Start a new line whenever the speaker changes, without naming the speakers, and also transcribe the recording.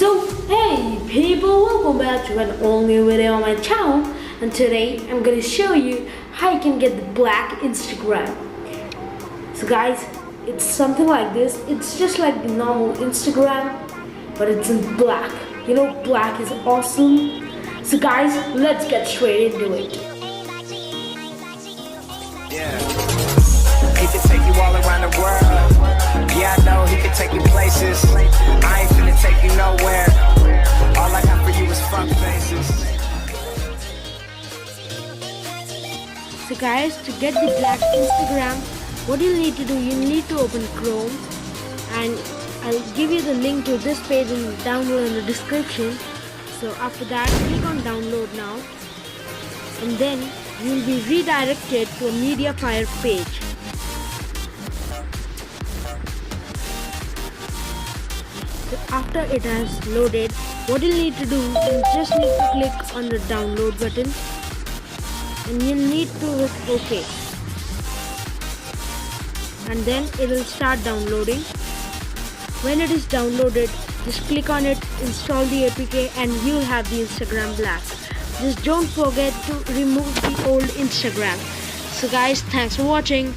So hey people, welcome back to an all new video on my channel, and today I'm gonna show you how you can get the black Instagram. So guys, it's something like this. It's just like the normal Instagram, but it's in black. You know, black is awesome. So guys, let's get straight into it.
Yeah. He can take you all around the world. Yeah, I know he can take you places. I ain't finna take you nowhere. All I got for you is fuck faces.
So guys, to get the black Instagram, what you need to do, you need to open Chrome, and I'll give you the link to this page and download in the description. So after that, click on download now, and then you'll be redirected to a Mediafire page. So after it has loaded, what you need to do, you just need to click on the download button, and you need to hit OK, and then it will start downloading. When it is downloaded, just click on it, install the APK, and you'll have the Instagram black. Just don't forget to remove the old Instagram. So guys, thanks for watching.